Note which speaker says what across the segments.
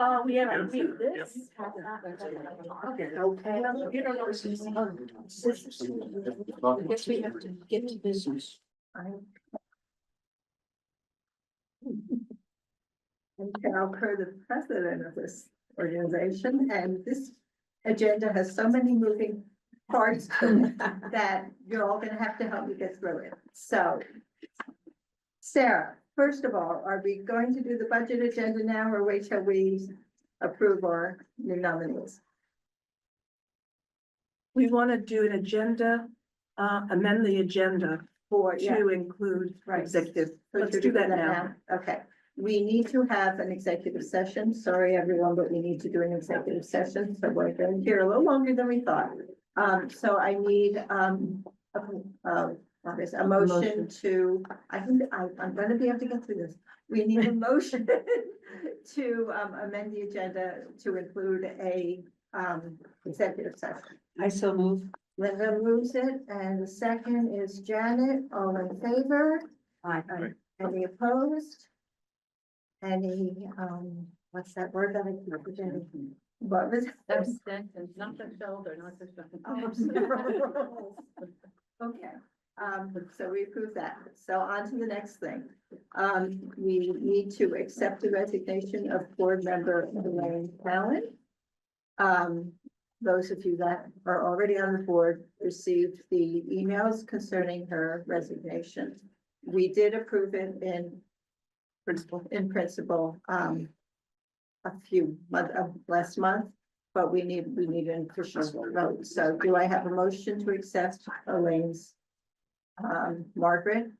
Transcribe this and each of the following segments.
Speaker 1: Oh, we haven't seen this.
Speaker 2: Okay.
Speaker 1: Okay. You don't know.
Speaker 2: I guess we have to get to business.
Speaker 3: And Carol Kerr, the president of this organization, and this agenda has so many moving parts that you're all gonna have to help me get through it. So, Sarah, first of all, are we going to do the budget agenda now or wait till we approve our new nominees?
Speaker 1: We want to do an agenda, amend the agenda to include
Speaker 3: Right.
Speaker 1: executive.
Speaker 3: So
Speaker 1: Let's
Speaker 3: should
Speaker 1: do
Speaker 3: we
Speaker 1: that now.
Speaker 3: Okay, we need to have an executive session. Sorry, everyone, but we need to do an executive session, so we're going here a little longer than we thought. So I need, a motion to, I'm gonna be able to get through this. We need a motion to, amend the agenda to include a, executive session.
Speaker 2: I so move.
Speaker 3: Linda moves it, and the second is Janet. All in favor?
Speaker 2: Aye.
Speaker 3: Any opposed? Any, what's that word that I can't forget? What was?
Speaker 2: Abstentions, not the shoulder, not the
Speaker 3: Okay, so we approve that. So on to the next thing. We need to accept the resignation of board member Elaine Allen. Those of you that are already on the board received the emails concerning her resignation. We did approve it in principle, a few months, last month, but we need an official vote. So do I have a motion to accept Elaine's, Margaret?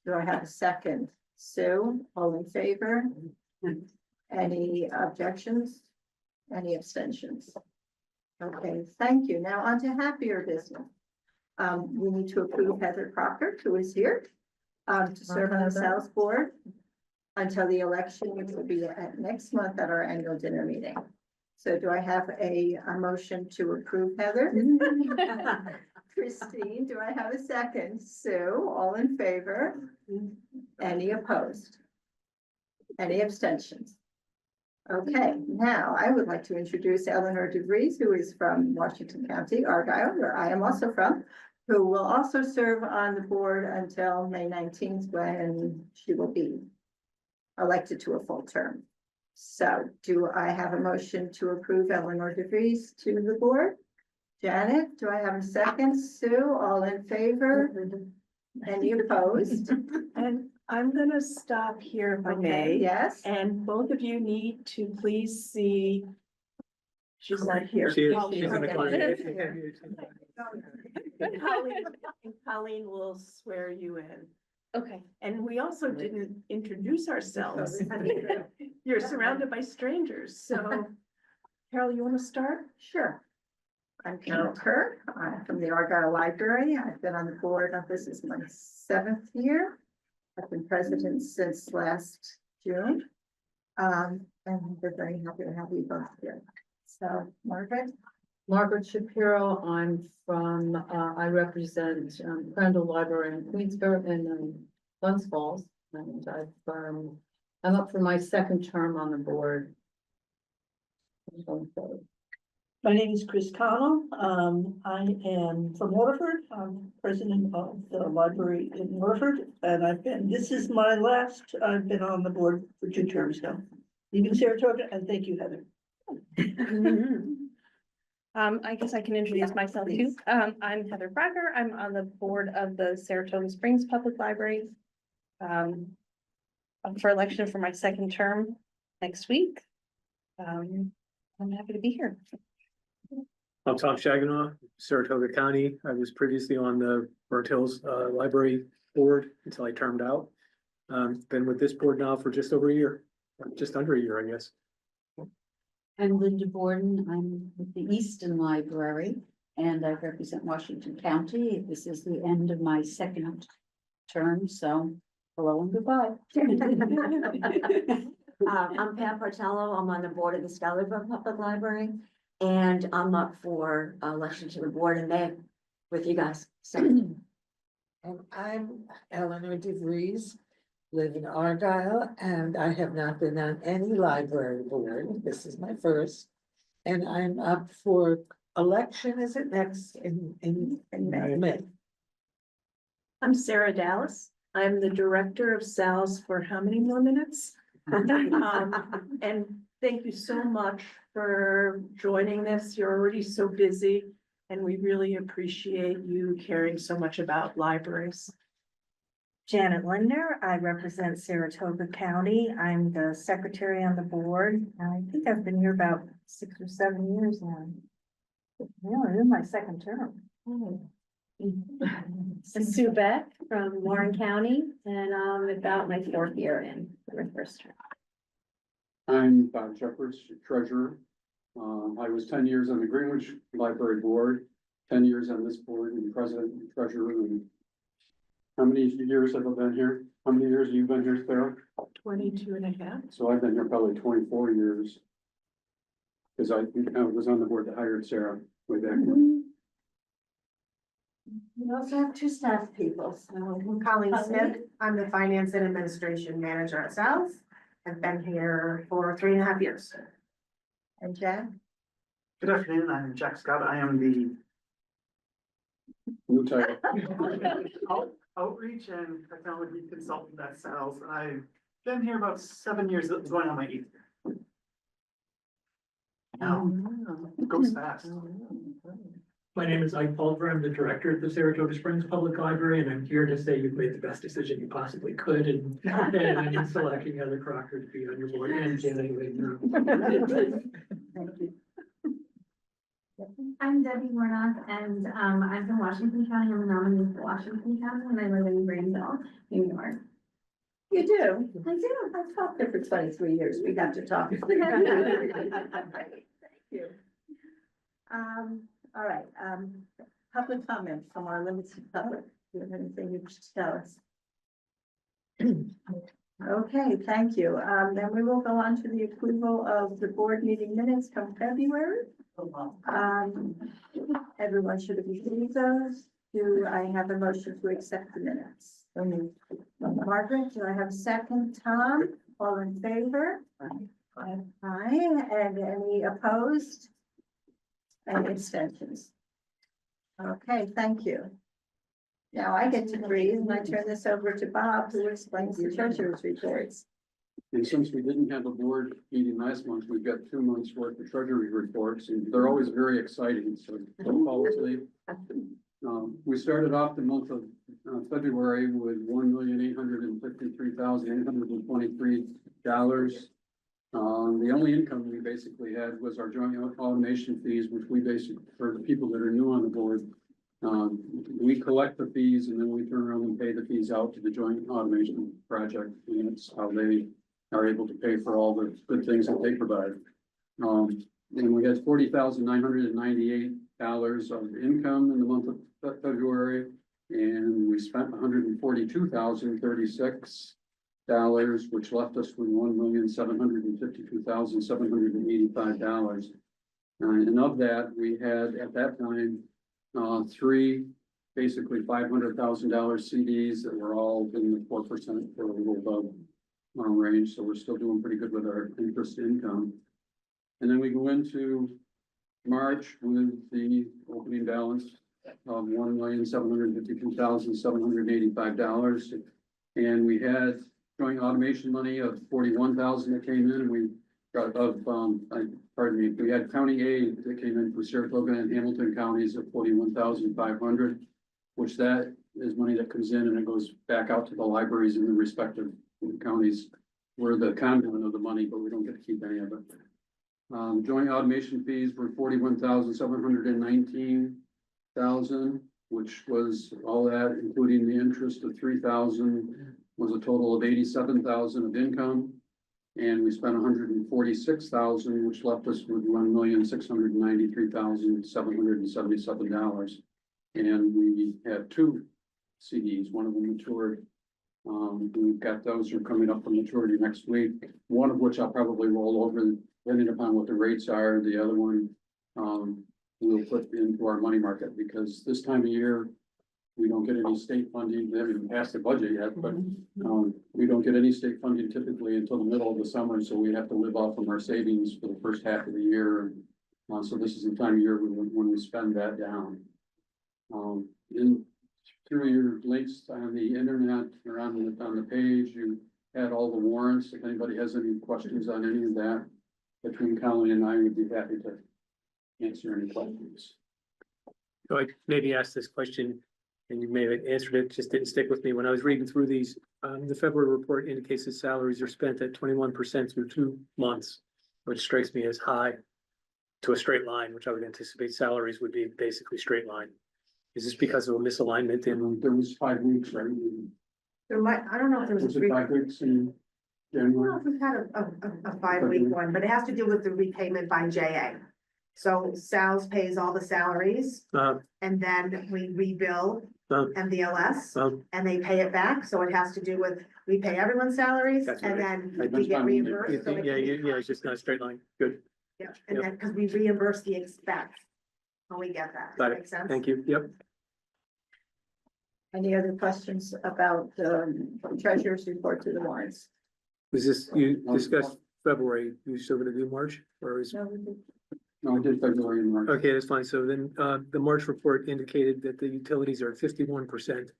Speaker 3: Do I have a second? Sue, all in favor? Any objections? Any abstentions? Okay, thank you. Now on to happier business. We need to approve Heather Crocker, who is here, to serve on the SALS board until the election, which will be at next month at our annual dinner meeting. So do I have a motion to approve Heather? Christine, do I have a second? Sue, all in favor? Any opposed? Any abstentions? Okay, now I would like to introduce Eleanor DeVries, who is from Washington County, Argyle, where I am also from, who will also serve on the board until May 19th, when she will be elected to a full term. So do I have a motion to approve Eleanor DeVries to the board? Janet, do I have a second? Sue, all in favor? Any opposed?
Speaker 1: And I'm gonna stop here if I
Speaker 3: Okay,
Speaker 1: may.
Speaker 3: yes.
Speaker 1: And both of you need to please see. She's not here.
Speaker 4: She's
Speaker 1: Oh,
Speaker 4: in the
Speaker 1: okay.
Speaker 4: corner.
Speaker 1: Colleen will swear you in.
Speaker 2: Okay.
Speaker 1: And we also didn't introduce ourselves. You're surrounded by strangers, so. Carol, you want to start?
Speaker 3: Sure. I'm Carol Kerr. I'm from the Argyle Library. I've been on the board of this is my 7th year. I've been president since last June. And we're very happy to have you both here. So, Margaret?
Speaker 5: Margaret Shapiro, I'm from, I represent Crandall Library in Queensborough and Glens Falls. And I'm up for my second term on the board.
Speaker 6: My name is Chris Connell. I am from Waterford. I'm president of the library in Waterford, and this is my last, I've been on the board for 2 terms now. Leaving Saratoga, and thank you, Heather.
Speaker 7: I guess I can introduce myself too. I'm Heather Fracker. I'm on the board of the Saratoga Springs Public Library. Up for election for my second term next week. I'm happy to be here.
Speaker 4: I'm Tom Shaginaw, Saratoga County. I was previously on the Burnt Hills Library Board until I termed out. Been with this board now for just over a year, or just under a year, I guess.
Speaker 2: I'm Linda Borden. I'm with the Easton Library and I represent Washington County. This is the end of my second term, so hello and goodbye.
Speaker 8: I'm Pam Portello. I'm on the board of the Stuyvesant Public Library, and I'm up for election to the board in May with you guys. So
Speaker 9: And I'm Eleanor DeVries, live in Argyle, and I have not been on any library board. This is my first. And I'm up for election, is it next in May?
Speaker 1: I'm Sarah Dallas. I'm the director of SALS for how many more minutes? And thank you so much for joining this. You're already so busy, and we really appreciate you caring so much about libraries.
Speaker 10: Janet Linder, I represent Saratoga County. I'm the secretary on the board. I think I've been here about 6 or 7 years now. Yeah, this is my second term.
Speaker 8: Sue Beck from Warren County, and about my 4th year in my first term.
Speaker 11: I'm Bob Jeffers, treasurer. I was 10 years on the Greenwich Library Board, 10 years on this board, and president and treasurer. And how many years have I been here? How many years have you been here, Sarah?
Speaker 1: 22 and a half.
Speaker 11: So I've been here probably 24 years. Because I was on the board that hired Sarah way back when.
Speaker 10: We also have 2 staff people, so.
Speaker 12: I'm Colleen Smith. I'm the Finance and Administration Manager at SALS. I've been here for 3.5 years.
Speaker 3: And Jack?
Speaker 13: Good afternoon, I'm Jack Scott. I am the
Speaker 11: New title.
Speaker 13: outreach and technology consultant at SALS, and I've been here about 7 years, going on my 8th year. Now, it goes fast.
Speaker 4: My name is Ike Pulver. I'm the director at the Saratoga Springs Public Library, and I'm here to say you've made the best decision you possibly could in selecting Heather Crocker to be on your board and Janet Linder.
Speaker 3: Thank you.
Speaker 8: I'm Debbie Warnock, and I'm from Washington County. I'm a nominee for Washington County, and I live in Greenville, New York.
Speaker 3: You do? I do. I've talked there for 23 years. We got to talk. Thank you. All right, public comment from our limited public. Do you have anything you wish to tell us? Okay, thank you. Then we will go on to the approval of the board meeting minutes from February. Everyone should have received those. Do I have a motion to accept the minutes? Margaret, do I have a second? Tom, all in favor? Aye. And any opposed? Any abstentions? Okay, thank you. Now I get to breathe and I turn this over to Bob, who explains the treasurer's reports.
Speaker 11: And since we didn't have a board meeting last month, we've got 2 months worth of treasury reports, and they're always very exciting, so don't fall asleep. We started off the month of February with $1,853,823. The only income we basically had was our joint automation fees, which we basically, for the people that are new on the board, we collect the fees and then we turn around and pay the fees out to the joint automation project. And that's how they are able to pay for all the good things that they provide. And we had $40,998 of income in the month of February, and we spent $142,036, which left us with $1,752,785. And of that, we had at that time 3 basically $500,000 CDs that were all in the 4% or a little above range. So we're still doing pretty good with our interest income. And then we go into March with the opening balance of $1,752,785. And we had joint automation money of $41,000 that came in, and we got we had county aid that came in for Saratoga and Hamilton counties of $41,500, which that is money that comes in and it goes back out to the libraries in the respective counties. We're the conduit of the money, but we don't get to keep any of it. Joint automation fees were $41,719,000, which was all that, including the interest of $3,000, was a total of $87,000 of income. And we spent $146,000, which left us with $1,693,777. And we had 2 CDs, one of them matured. We've got those who are coming up for maturity next week, one of which I'll probably roll over depending upon what the rates are. The other one we'll put into our money market, because this time of year We don't get any state funding, they haven't even passed the budget yet, but, we don't get any state funding typically until the middle of the summer, so we have to live off from our savings for the first half of the year. So this is the time of year when we spend that down. In through your links on the internet or on the page, you had all the warrants. If anybody has any questions on any of that, between Colleen and I, would be happy to answer any questions.
Speaker 4: So I maybe asked this question and you may have answered it, just didn't stick with me. When I was reading through these, the February report indicates that salaries are spent at 21% through 2 months, which strikes me as high to a straight line, which I would anticipate salaries would be basically straight line. Is this because of a misalignment in?
Speaker 11: There was 5 weeks, right?
Speaker 12: There might, I don't know if there was
Speaker 11: Was
Speaker 12: a
Speaker 11: it
Speaker 12: three.
Speaker 11: 5 weeks in
Speaker 12: I don't know
Speaker 11: January?
Speaker 12: if we've had a 5-week one, but it has to do with the repayment by JA. So SALS pays all the salaries and then we rebill MDLS and they pay it back. So it has to do with, we pay everyone's salaries
Speaker 4: That's
Speaker 12: and
Speaker 4: right.
Speaker 12: then we get
Speaker 11: Yeah,
Speaker 12: reimbursed. So it
Speaker 4: Yeah,
Speaker 12: can be-
Speaker 4: it's just not a straight line. Good,
Speaker 12: Yeah, and then, because we reimburse the expense when we get that. Does
Speaker 4: got
Speaker 12: that
Speaker 4: it.
Speaker 12: make sense?
Speaker 4: Thank you. Yep.
Speaker 3: Any other questions about the treasurer's report to the warrants?
Speaker 4: Was this, you discussed February, you still gonna do March or is?
Speaker 11: No, I did February and March.
Speaker 4: Okay, that's fine. So then, the March report indicated that the utilities are at 51%.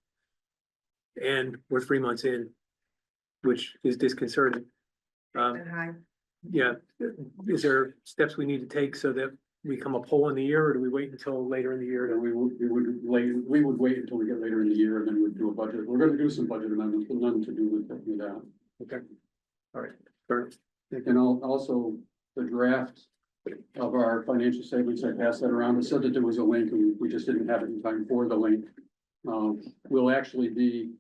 Speaker 4: And we're 3 months in, which is disconcerting.
Speaker 12: And high.
Speaker 4: Yeah, is there steps we need to take so that we come up whole in the year, or do we wait until later in the year?
Speaker 11: We would wait until we get later in the year and then we'd do a budget. We're gonna do some budget amendments, but nothing to do with that.
Speaker 4: Okay, all right, fair enough.
Speaker 11: And also the draft of our financial statements, I passed that around. It said that there was a link and we just didn't have it in time for the link. Will actually be,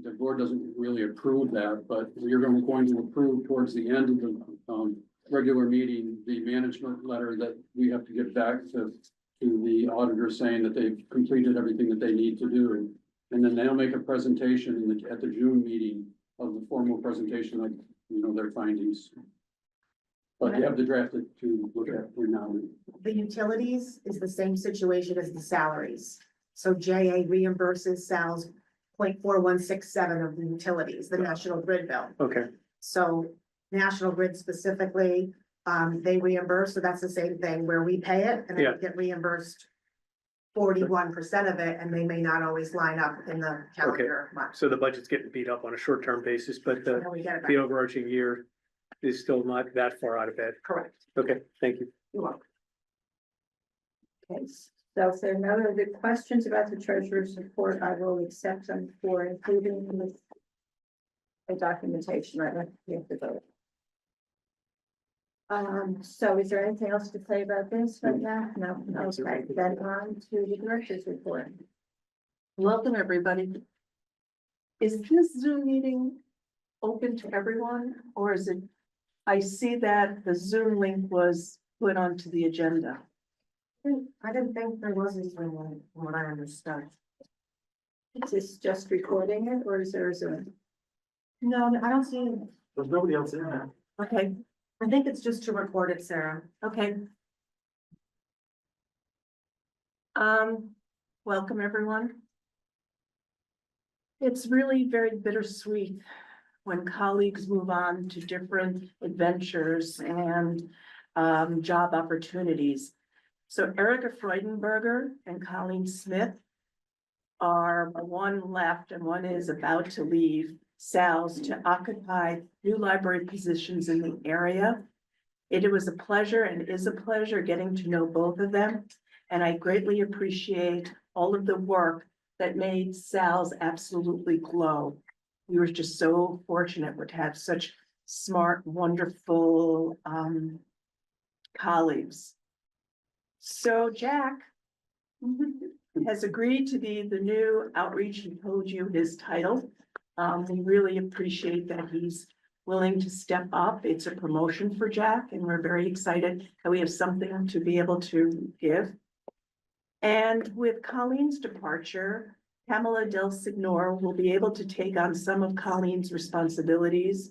Speaker 11: the board doesn't really approve that, but we're going to approve towards the end of the, regular meeting, the management letter that we have to get back to the auditor saying that they've completed everything that they need to do. And then they'll make a presentation at the June meeting of the formal presentation of, their findings. But you have the draft to look at for now.
Speaker 12: The utilities is the same situation as the salaries. So JA reimburses SALS 0.4167 of the utilities, the National Grid bill.
Speaker 4: Okay,
Speaker 12: So National Grid specifically, they reimburse, so that's the same thing where we pay it and then
Speaker 4: Yeah.
Speaker 12: we get reimbursed 41% of it, and they may not always line up in the calendar month.
Speaker 4: so the budget's getting beat up on a short-term basis, but
Speaker 12: And then we get it
Speaker 4: the
Speaker 12: back.
Speaker 4: overarching year is still not that far out of bed.
Speaker 12: Correct.
Speaker 4: Okay, thank you.
Speaker 12: You're welcome.
Speaker 3: Okay, so if there are no other questions about the treasurer's report, I will accept them for including with the documentation, right? We have to vote. So is there anything else to say about this right now? No, okay, then on to the director's report.
Speaker 1: Welcome, everybody. Is this Zoom meeting open to everyone, or is it? I see that the Zoom link was put onto the agenda.
Speaker 12: I didn't think there was this one, from what I understood.
Speaker 3: Is this just recording it or is there a Zoom?
Speaker 12: No, I don't see,
Speaker 13: There's nobody else in there.
Speaker 1: Okay,
Speaker 12: I think it's just to record it, Sarah.
Speaker 1: okay. Welcome, everyone. It's really very bittersweet when colleagues move on to different adventures and job opportunities. So Erica Freudenberger and Colleen Smith are one left and one is about to leave SALS to occupy new library positions in the area. It was a pleasure and is a pleasure getting to know both of them. And I greatly appreciate all of the work that made SALS absolutely glow. We were just so fortunate to have such smart, wonderful colleagues. So Jack has agreed to be the new outreach. He told you his title. We really appreciate that he's willing to step up. It's a promotion for Jack, and we're very excited that we have something to be able to give. And with Colleen's departure, Pamela Del Signor will be able to take on some of Colleen's responsibilities.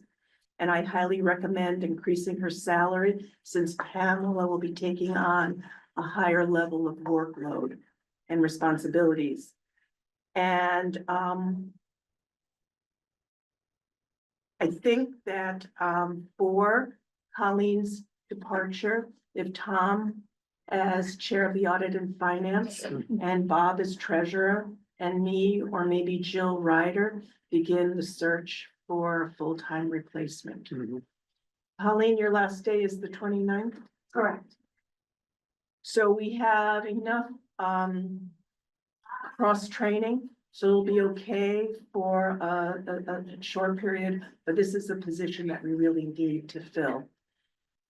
Speaker 1: And I highly recommend increasing her salary since Pamela will be taking on a higher level of workload and responsibilities. And, I think that, for Colleen's departure, if Tom as chair of the audit and finance and Bob as treasurer and me, or maybe Jill Ryder, begin the search for a full-time replacement. Colleen, your last day is the 29th.
Speaker 12: Correct.
Speaker 1: So we have enough, cross-training, so it'll be okay for a short period, but this is a position that we really need to fill.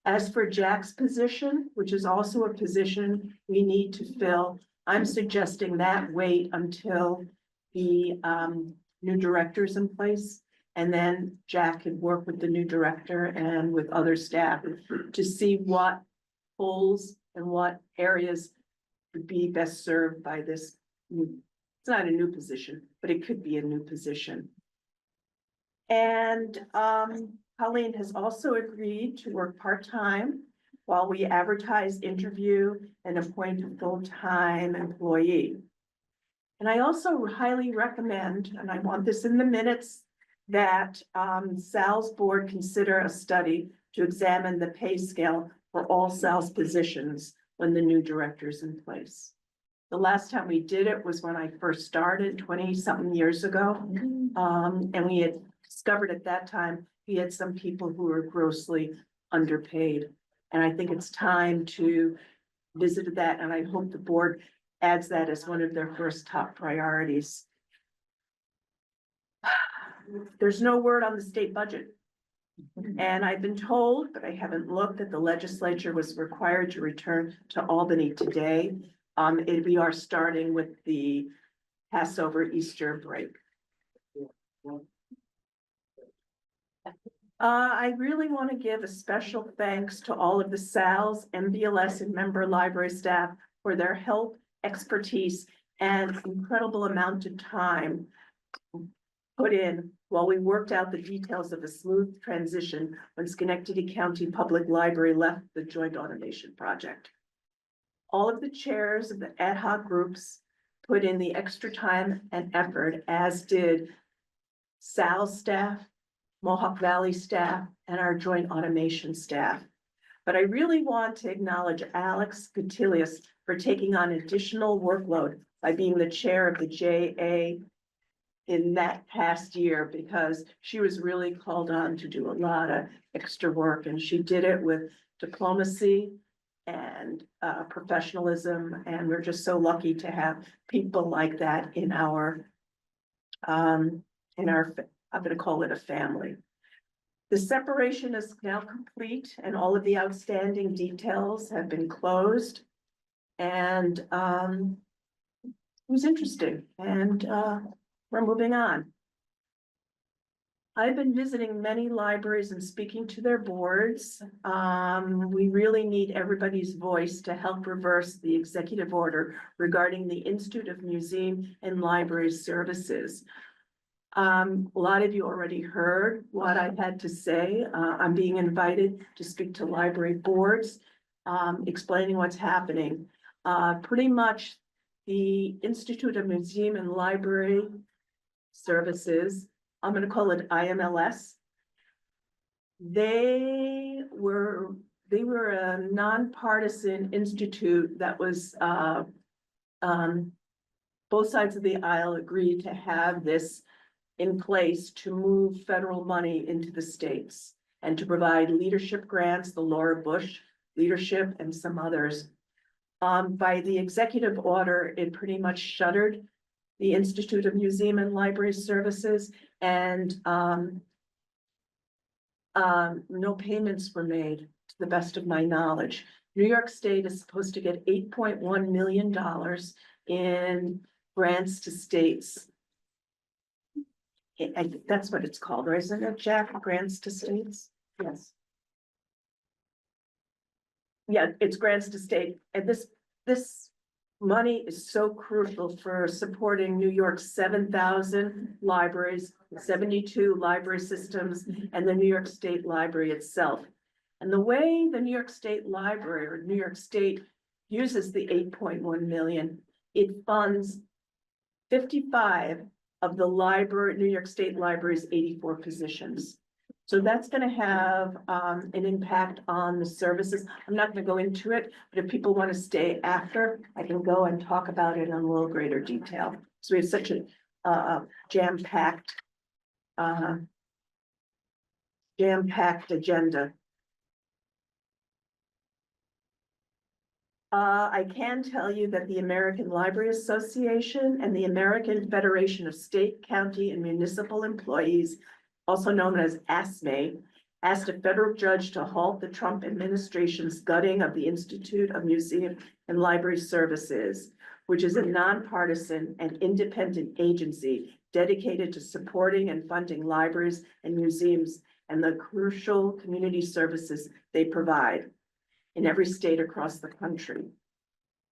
Speaker 1: As for Jack's position, which is also a position we need to fill, I'm suggesting that wait until the new director's in place. And then Jack can work with the new director and with other staff to see what holes and what areas would be best served by this new, it's not a new position, but it could be a new position. And Colleen has also agreed to work part-time while we advertise, interview, and appoint a full-time employee. And I also highly recommend, and I want this in the minutes, that SALS board consider a study to examine the pay scale for all SALS positions when the new director is in place. The last time we did it was when I first started 20-something years ago. And we had discovered at that time, we had some people who were grossly underpaid. And I think it's time to visit that, and I hope the board adds that as one of their first top priorities. There's no word on the state budget. And I've been told, but I haven't looked, that the legislature was required to return to Albany today. We are starting with the Passover Easter break. I really want to give a special thanks to all of the SALS, MBLS, and member library staff for their help, expertise, and incredible amount of time put in while we worked out the details of a smooth transition when Schenectady County Public Library left the joint automation project. All of the chairs of the ad hoc groups put in the extra time and effort, as did SALS staff, Mohawk Valley staff, and our joint automation staff. But I really want to acknowledge Alex Gutilius for taking on additional workload by being the chair of the JA in that past year, because she was really called on to do a lot of extra work, and she did it with diplomacy and professionalism, and we're just so lucky to have people like that in our, I'm gonna call it a family. The separation is now complete, and all of the outstanding details have been closed. And it was interesting, and we're moving on. I've been visiting many libraries and speaking to their boards. We really need everybody's voice to help reverse the executive order regarding the Institute of Museum and Library Services. A lot of you already heard what I had to say. I'm being invited to speak to library boards, explaining what's happening. Pretty much the Institute of Museum and Library Services, I'm gonna call it IMLS. They were a nonpartisan institute that was, both sides of the aisle agreed to have this in place to move federal money into the states and to provide leadership grants, the Laura Bush leadership and some others. By the executive order, it pretty much shuttered the Institute of Museum and Library Services, and no payments were made, to the best of my knowledge. New York State is supposed to get $8.1 million in grants to states. I think that's what it's called, right? Isn't it, Jack? Grants to states? Yes. Yeah, it's grants to state, and this money is so crucial for supporting New York's 7,000 libraries, 72 library systems, and the New York State Library itself. And the way the New York State Library or New York State uses the 8.1 million, it funds 55 of the library, New York State Library's 84 positions. So that's gonna have an impact on the services. I'm not gonna go into it, but if people want to stay after, I can go and talk about it in a little greater detail. So we have such a jam-packed agenda. I can tell you that the American Library Association and the American Federation of State, County, and Municipal Employees, also known as ASME, asked a federal judge to halt the Trump administration's gutting of the Institute of Museum and Library Services, which is a nonpartisan and independent agency dedicated to supporting and funding libraries and museums and the crucial community services they provide in every state across the country.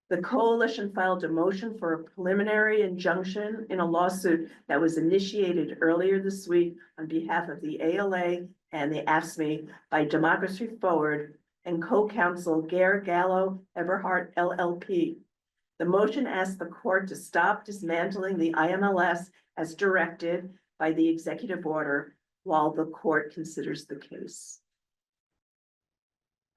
Speaker 1: The coalition filed a motion for a preliminary injunction in a lawsuit that was initiated earlier this week on behalf of the ALA and the AFSCME by Democracy Forward and co-counsel Gare Gallo Eberhardt LLP. The motion asked the court to stop dismantling the IMLS as directed by the executive order while the court considers the case.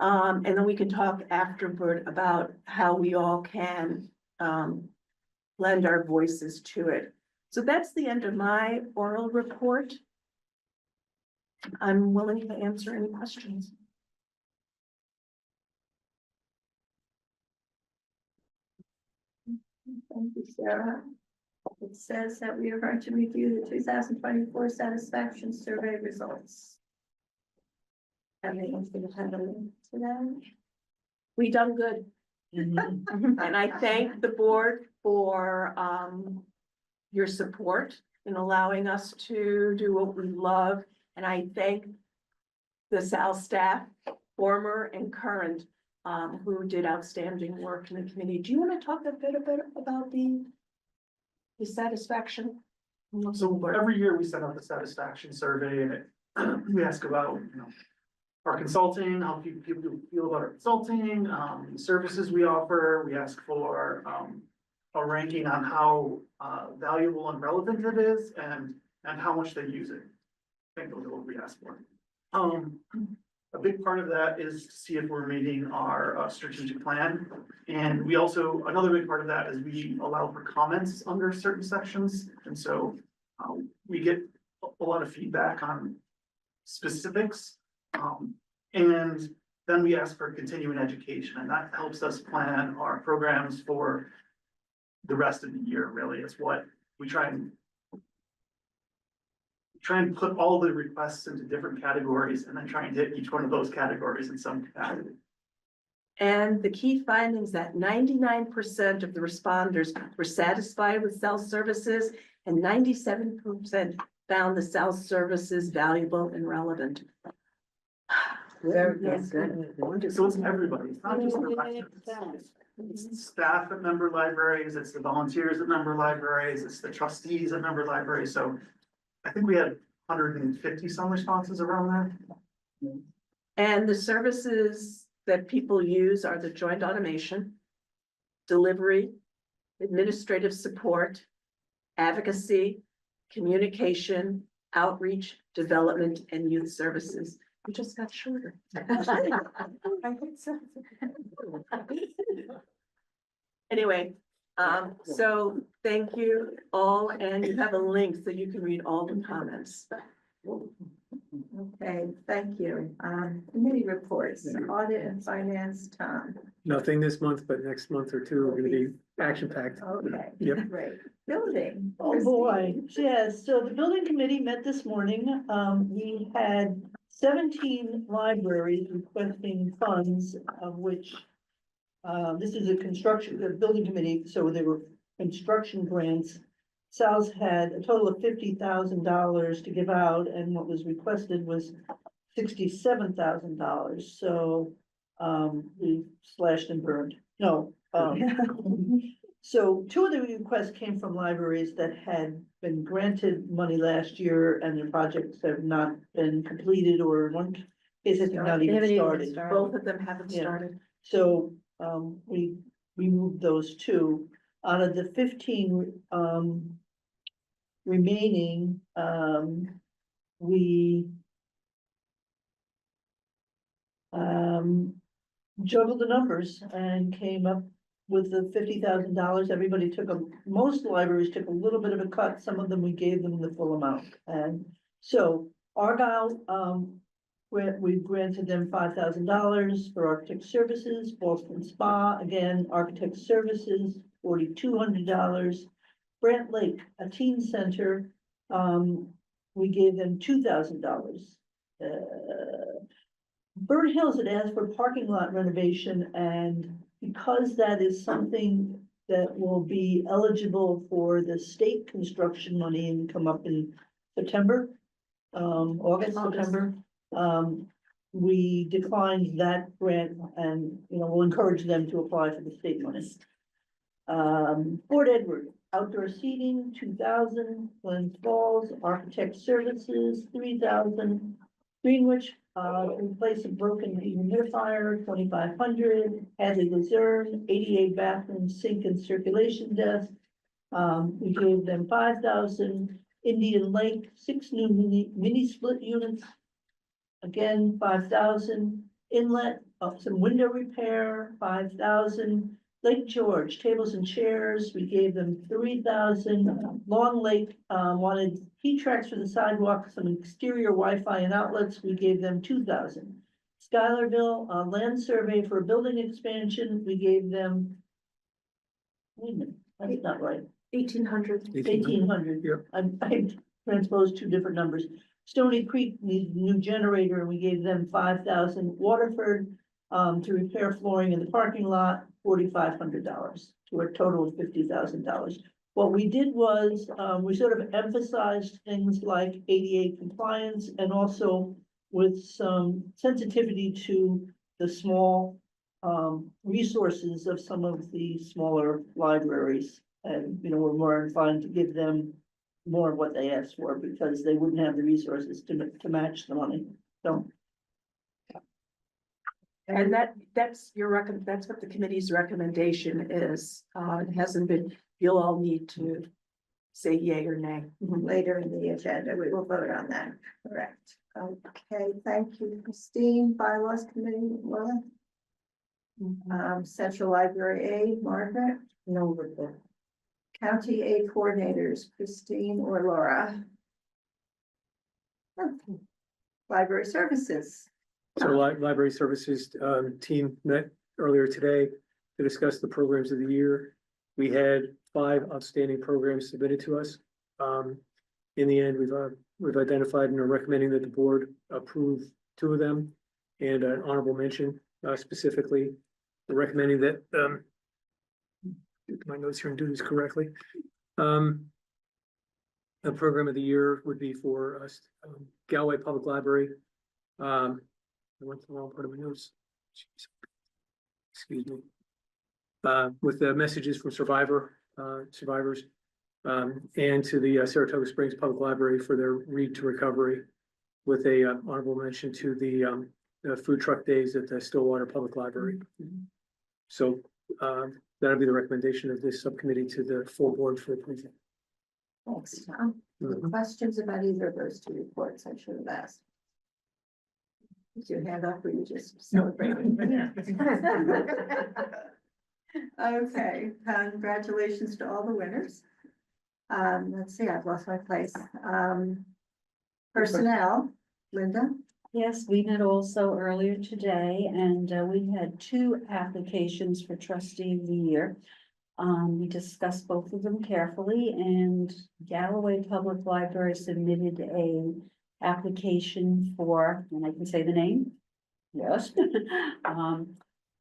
Speaker 1: And then we can talk afterward about how we all can lend our voices to it. So that's the end of my oral report. I'm willing to answer any questions.
Speaker 10: Thank you, Sarah. It says that we are going to review the 2024 satisfaction survey results. Everyone's gonna have a link to that.
Speaker 1: We done good. And I thank the board for your support in allowing us to do what we love. And I thank the SALS staff, former and current, who did outstanding work in the committee. Do you want to talk a bit about the satisfaction?
Speaker 13: So every year we send out the satisfaction survey and we ask about, our consulting, how people feel about our consulting, the services we offer. We ask for a ranking on how valuable and relevant it is and how much they use it. I think those are what we ask for. A big part of that is to see if we're meeting our strategic plan. And we also, another big part of that is we allow for comments under certain sections. And so we get a lot of feedback on specifics. And then we ask for continuing education, and that helps us plan our programs for the rest of the year, really. It's what we try and put all the requests into different categories and then try and hit each one of those categories in some capacity.
Speaker 1: And the key findings that 99% of the responders were satisfied with SALS services and 97% found the SALS services valuable and relevant.
Speaker 2: Very
Speaker 1: Yes.
Speaker 2: good.
Speaker 13: So it's everybody, it's not just the elections. It's the staff at member libraries, it's the volunteers at member libraries, it's the trustees at member libraries. So I think we had 150 some responses around there.
Speaker 1: And the services that people use are the joint automation, delivery, administrative support, advocacy, communication, outreach, development, and youth services. We just got shorter. Anyway, so thank you all, and you have a link so you can read all the comments.
Speaker 3: Okay, thank you. Committee reports, audit and finance, Tom.
Speaker 4: Nothing this month, but next month or two are gonna be action packed.
Speaker 3: Okay,
Speaker 4: Yep.
Speaker 3: great. Building.
Speaker 6: Oh, boy, yes, so the building committee met this morning, we had 17 libraries requesting funds, of which. This is the building committee, so there were construction grants. SALS had a total of $50,000 to give out, and what was requested was $67,000, so, we slashed and burned, no. So two of the requests came from libraries that had been granted money last year and their projects have not been completed, or in one case have not even started.
Speaker 1: Both of them haven't
Speaker 6: Yeah.
Speaker 1: started.
Speaker 6: So, we removed those two. out of the 15, remaining, we juggled the numbers and came up with the $50,000. Everybody took most libraries took a little bit of a cut. Some of them, we gave them the full amount. And so Argyle, we granted them $5,000 for architect services. Boston Spa, again, architect services, $4,200. Brant Lake, a teen center, we gave them $2,000. Bird Hills had asked for parking lot renovation, and because that is something that will be eligible for the state construction money and come up in September, August, September, we declined that grant, and, we'll encourage them to apply for the state money. Fort Edward, outdoor seating, 2,000, Glens Falls, architect services, 3,000, Greenwich, replace a broken humidifier, 2,500, Hadley Luzerne, 88 bathroom, sink and circulation desk. We gave them 5,000, Indian Lake, 6 new mini split units. Again, 5,000, Inlet, some window repair, 5,000, Lake George, tables and chairs, we gave them 3,000. Long Lake, wanted heat tracks for the sidewalk, some exterior Wi-Fi and outlets, we gave them 2,000. Schuylerville, land survey for a building expansion, we gave them, wait a minute, that's not right.
Speaker 1: 1,800.
Speaker 6: 1,800.
Speaker 4: Yep.
Speaker 6: I transposed two different numbers. Stony Creek needed a new generator, and we gave them 5,000. Waterford, to repair flooring in the parking lot, $4,500, to a total of $50,000. What we did was, we sort of emphasized things like ADA compliance, and also with some sensitivity to the small resources of some of the smaller libraries. And, we're more inclined to give them more of what they asked for, because they wouldn't have the resources to match the money. So,
Speaker 1: And that's that's what the committee's recommendation is. It hasn't been, you'll all need to say yay or nay.
Speaker 3: Later in the agenda, we will vote on that, correct? Okay, thank you, Christine. Bylaws Committee, Laura? Central Library Aid, Margaret?
Speaker 2: No report.
Speaker 3: County Aid Coordinators, Christine or Laura? Library Services.
Speaker 4: So library services, team met earlier today to discuss the programs of the year. We had 5 outstanding programs submitted to us. In the end, we've identified and are recommending that the board approve 2 of them, and an honorable mention, specifically. We're recommending that, get my notes here and do this correctly. The program of the year would be for us, Galway Public Library. I went to the wrong part of my notes. Jeez. Excuse me. With the messages from survivors, and to the Saratoga Springs Public Library for their Read to Recovery, with a honorable mention to the food truck days at the Stillwater Public Library. So that'll be the recommendation of this subcommittee to the full board for approval.
Speaker 3: Thanks, Tom. Questions about either of those 2 reports? I should have asked. Is your hand up, or you just celebrating? Okay, congratulations to all the winners. Let's see, I've lost my place. Personnel, Linda?
Speaker 2: Yes, we met also earlier today, and we had 2 applications for trustee of the year. We discussed both of them carefully, and Galloway Public Library submitted a application for, and I can say the name, yes,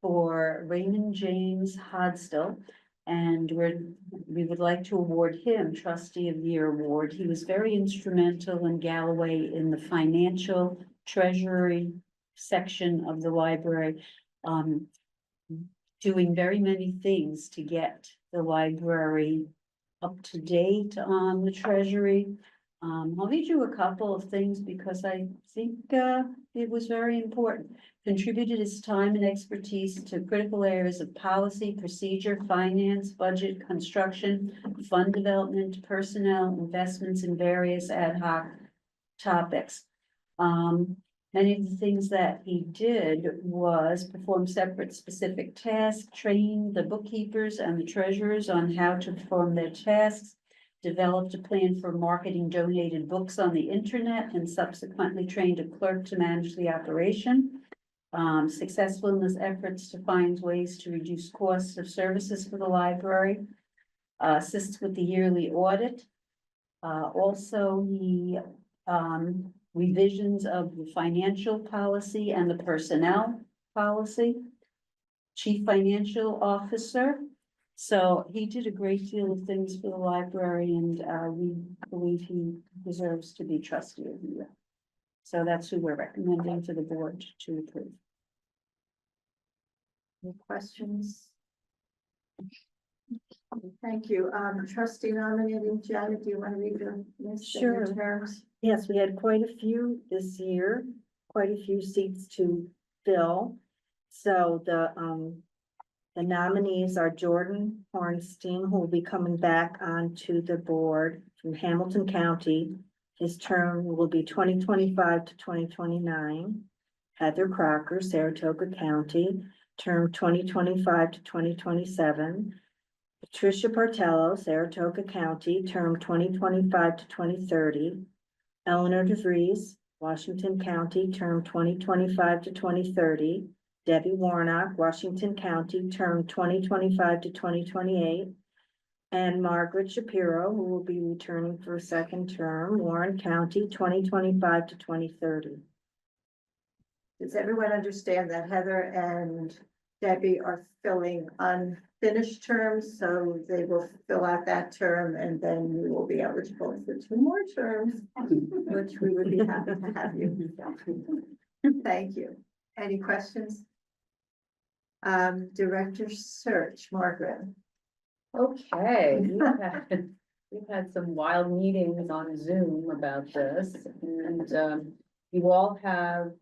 Speaker 2: for Raymond James Hodstill. And we would like to award him Trustee of the Year award. He was very instrumental in Galloway in the financial treasury section of the library, doing very many things to get the library up to date on the treasury. I'll read you a couple of things because I think, it was very important. Contributed his time and expertise to critical areas of policy, procedure, finance, budget, construction, fund development, personnel, investments in various ad hoc topics. Many of the things that he did was perform separate specific tasks, train the bookkeepers and the treasurers on how to perform their tasks, developed a plan for marketing donated books on the internet, and subsequently trained a clerk to manage the operation. Successful in his efforts to find ways to reduce costs of services for the library. Assists with the yearly audit. Also, he, revisions of the financial policy and the personnel policy. Chief Financial Officer. So he did a great deal of things for the library, and we believe he deserves to be trustee of the year. So that's who we're recommending to the board to approve.
Speaker 3: Any questions? Thank you. Trustee nominating Janet, do you want to read the list of your
Speaker 10: Sure.
Speaker 3: terms?
Speaker 10: Yes, we had quite a few this year, quite a few seats to fill. So the nominees are Jordan Hornstein, who will be coming back onto the board from Hamilton County. His term will be 2025 to 2029. Heather Crocker, Saratoga County, term 2025 to 2027. Patricia Bartello, Saratoga County, term 2025 to 2030. Eleanor DeVries, Washington County, term 2025 to 2030. Debbie Warnock, Washington County, term 2025 to 2028. And Margaret Shapiro, who will be returning for a second term, Warren County, 2025 to 2030.
Speaker 3: Does everyone understand that Heather and Debbie are filling unfinished terms? So they will fill out that term and then you will be eligible for 2 more terms, which we would be happy to have you. Thank you. Any questions? Director Search, Margaret.
Speaker 5: Okay, we've had some wild meetings on Zoom about this, and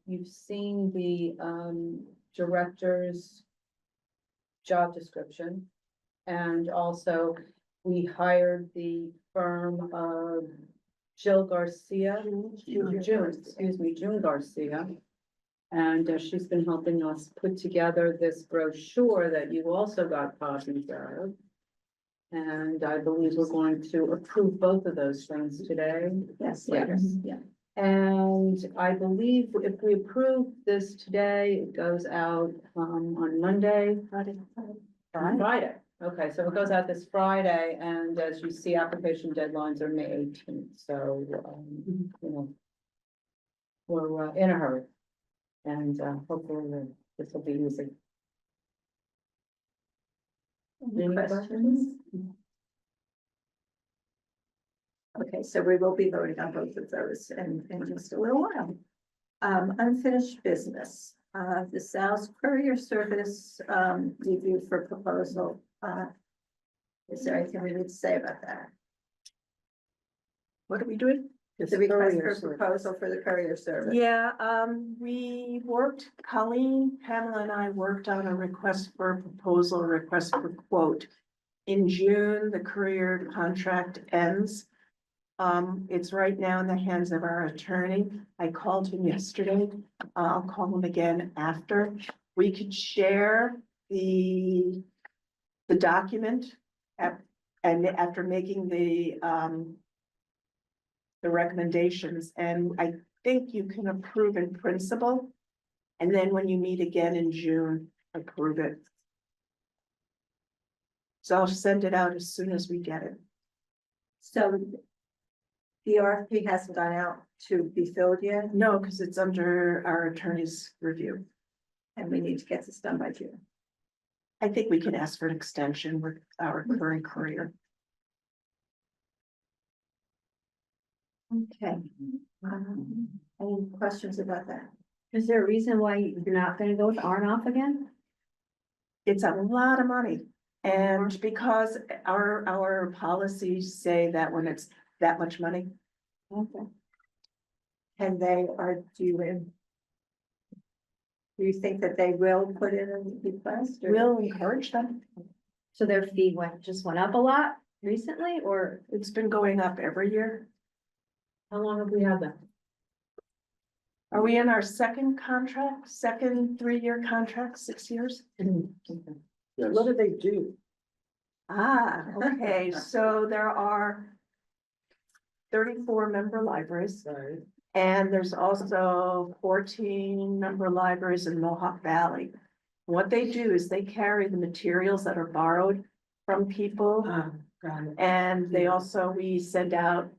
Speaker 5: you've seen the director's job description. And also, we hired the firm of June Garcia. And she's been helping us put together this brochure that you also got copies of. And I believe we're going to approve both of those things today.
Speaker 3: Yes, later.
Speaker 5: Yeah. And I believe if we approve this today, it goes out on Monday. Friday. Okay, so it goes out this Friday, and as you see, application deadlines are May 18th, so you know, we're in a hurry. And hopefully this will be easy.
Speaker 3: Any questions? Okay, so we will be voting on both of those in just a little while. Unfinished business, the SALS courier service, review for proposal. Is there anything we need to say about that?
Speaker 1: What are we doing?
Speaker 3: The request for proposal for the courier service.
Speaker 1: Yeah, Colleen, Pamela and I worked on a request for proposal, request for quote. In June, the courier contract ends. It's right now in the hands of our attorney. I called him yesterday. I'll call him again after. We could share the document and after making the recommendations, and I think you can approve in principle. And then when you meet again in June, approve it. So I'll send it out as soon as we get it.
Speaker 3: So the RFP hasn't gone out to be filled yet,
Speaker 1: No, because it's under our attorney's review.
Speaker 3: and we need to get this done by June.
Speaker 1: I think we can ask for an extension with our current courier.
Speaker 3: Okay. Any questions about that?
Speaker 10: Is there a reason why you're not gonna go with Arnoff again?
Speaker 1: It's a lot of money. And because our policies say that when it's that much money,
Speaker 3: Okay. And they are doing. Do you think that they will put in a request or?
Speaker 1: We'll encourage them.
Speaker 8: So their fee went up a lot recently, or?
Speaker 1: It's been going up every year.
Speaker 5: How long have we had that?
Speaker 1: Are we in our second contract, second 3-year contract, 6 years?
Speaker 11: Yes.
Speaker 9: What do they do?
Speaker 1: Ah, okay, so there are 34 member libraries.
Speaker 9: Sorry.
Speaker 1: And there's also 14 member libraries in Mohawk Valley. What they do is they carry the materials that are borrowed from people.
Speaker 9: Got it.
Speaker 1: And they also, we send out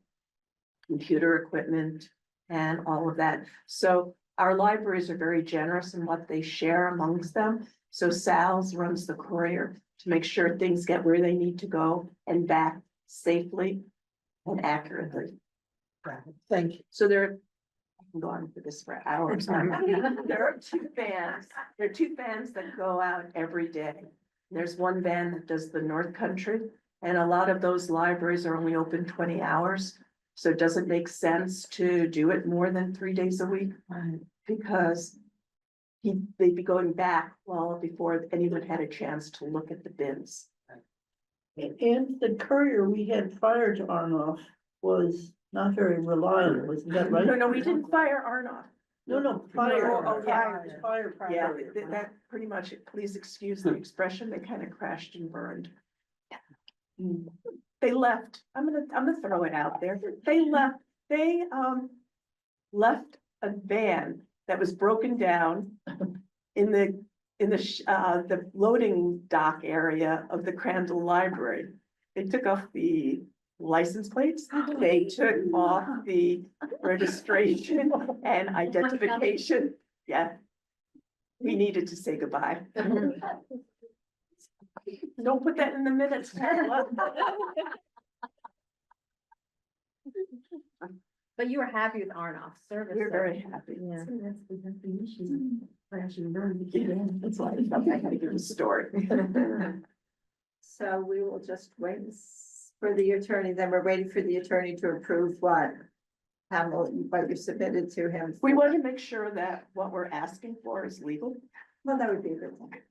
Speaker 1: computer equipment and all of that. So our libraries are very generous in what they share amongst them. So SALS runs the courier to make sure things get where they need to go and back safely and accurately.
Speaker 9: Got it. Thank you.
Speaker 1: So I can go on for this for hours. There are 2 vans. There are 2 vans that go out every day. There's one van that does the North Country, and a lot of those libraries are only open 20 hours. So it doesn't make sense to do it more than 3 days a week because they'd be going back well before anyone had a chance to look at the bins.
Speaker 6: And the courier we had prior to Arnoff was not very reliable, isn't that right?
Speaker 1: No, we didn't fire Arnoff.
Speaker 6: No, prior.
Speaker 1: Oh, yeah.
Speaker 6: Prior.
Speaker 1: Yeah, that pretty much, please excuse the expression, they kind of crashed and burned. They left, I'm gonna throw it out there, they left a van that was broken down in the loading dock area of the Crandall Library. They took off the license plates, they took off the registration and identification, yeah. We needed to say goodbye. Don't put that in the minutes.
Speaker 8: But you were happy with Arnoff's service.
Speaker 1: We're
Speaker 8: so-
Speaker 1: very happy.
Speaker 8: Yeah.
Speaker 1: Yeah, that's why I felt I had to give a story.
Speaker 3: So we will just wait for the attorney, then we're waiting for the attorney to approve what you submitted to him.
Speaker 1: We want to make sure that what we're asking for is legal.
Speaker 3: Well, that would be a good thing.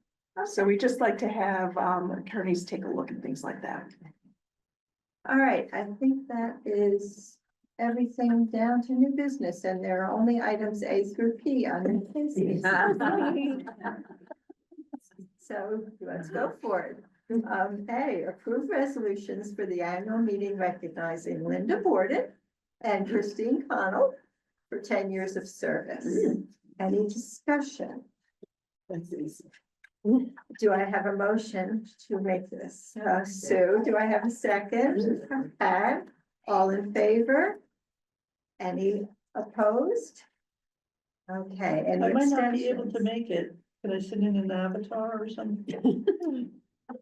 Speaker 1: So we just like to have attorneys take a look at things like that.
Speaker 3: All right, I think that is everything down to new business, and there are only items A through P on new business. So let's go for it. A, approve resolutions for the annual meeting recognizing Linda Borden and Christine Connell for 10 years of service. Any discussion?
Speaker 9: That's easy.
Speaker 3: Do I have a motion to make this? Sue, do I have a second? Okay, all in favor? Any opposed? Okay, any
Speaker 6: I might not be able to
Speaker 3: abstentions?
Speaker 6: make it. Can I send in an avatar or something?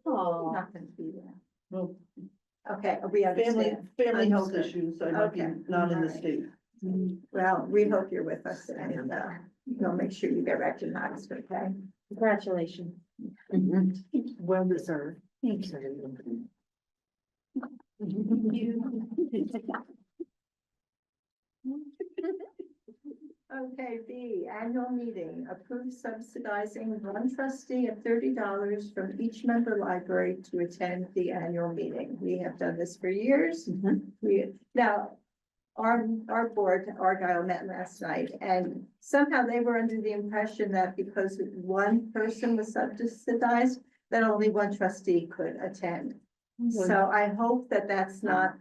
Speaker 3: Oh, not gonna be there.
Speaker 6: Well,
Speaker 3: Okay, we understand.
Speaker 6: family health
Speaker 3: Understood.
Speaker 6: issues, I might be
Speaker 3: Okay,
Speaker 6: not in the
Speaker 3: all right.
Speaker 6: state.
Speaker 3: Well, we hope you're with us and we'll make sure you get recognized, okay?
Speaker 8: Congratulations.
Speaker 9: Well deserved.
Speaker 3: Okay, B, annual meeting, approve subsidizing one trustee at $30 from each member library to attend the annual meeting. We have done this for years. Our board, Argyle, met last night, and somehow they were under the impression that because one person was subsidized, that only one trustee could attend. So I hope that that's not,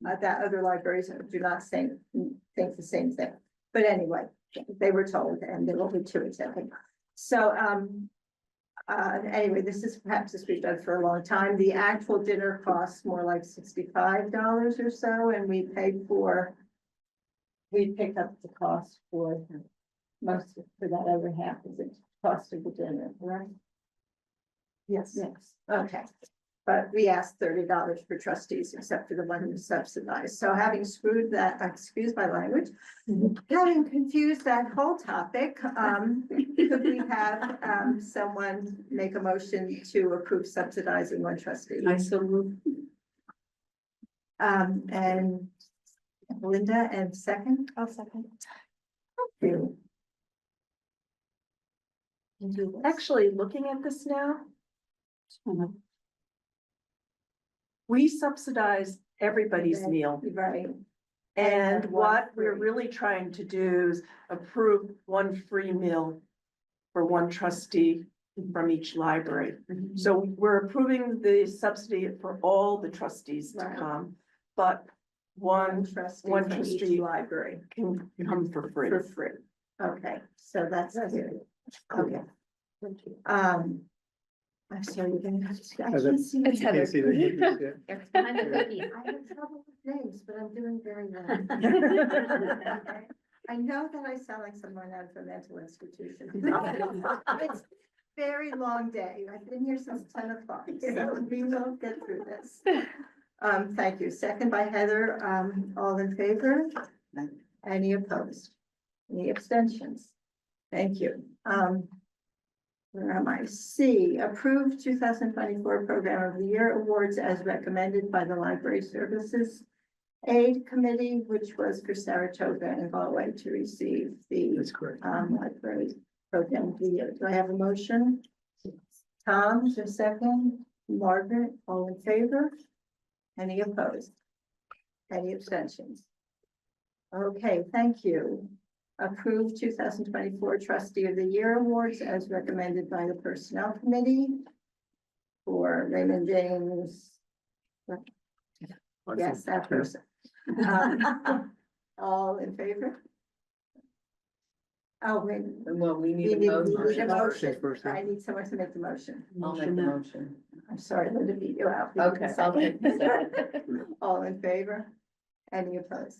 Speaker 3: that other libraries do not think the same thing. But anyway, they were told, and there will be 2 attending. So, anyway, this is perhaps this we've done for a long time. The actual dinner costs more like $65 or so, and we picked up the cost for for that other half of the cost of the dinner, right?
Speaker 1: Yes.
Speaker 3: Yes, okay. But we asked $30 for trustees, except for the one who's subsidized. So having screwed that, excuse my language, having confused that whole topic, could we have someone make a motion to approve subsidizing one trustee?
Speaker 9: I so move.
Speaker 3: And Linda, and second?
Speaker 7: I'll second.
Speaker 3: You.
Speaker 1: Actually, looking at this now, we subsidize everybody's meal.
Speaker 3: Right,
Speaker 1: And
Speaker 3: one
Speaker 1: what we're
Speaker 3: free.
Speaker 1: really trying to do is approve one free meal for one trustee from each library. So we're approving the subsidy for all the trustees to
Speaker 3: Right.
Speaker 1: come, but one
Speaker 3: one
Speaker 1: trustee
Speaker 3: trustee library
Speaker 1: can come for free.
Speaker 3: for free. Okay, so that's good. Okay. I'm sorry, you're gonna have to, I can't see.
Speaker 7: It's
Speaker 3: my-
Speaker 7: Heather.
Speaker 4: Can't see the- yeah.
Speaker 12: It's behind the cookie.
Speaker 3: I have trouble with names, but I'm doing very well. I know that I sound like someone out of a mental institution. It's a very long day. I've been here since 10 o'clock, so we will get through this. Thank you. Second by Heather. All in favor? Any opposed? Any abstentions? Thank you. Where am I? C, approved 2024 Program of the Year Awards as recommended by the Library Services Aid Committee, which was for Saratoga and Galway to receive the
Speaker 4: That's correct.
Speaker 3: Library Program of the Year. Do I have a motion? Tom, is there a second? Margaret, all in favor? Any opposed? Any abstentions? Okay, thank you. Approved 2024 Trustee of the Year Awards as recommended by the Personnel Committee for Raymond James. Yes, that person. All in favor? Oh, wait.
Speaker 9: Well, we
Speaker 3: We need a motion.
Speaker 4: First, yeah.
Speaker 3: I need someone to make the motion.
Speaker 9: I'll make the motion.
Speaker 3: I'm sorry, Linda beat you out.
Speaker 9: Okay, I'll take the second.
Speaker 3: All in favor? Any opposed?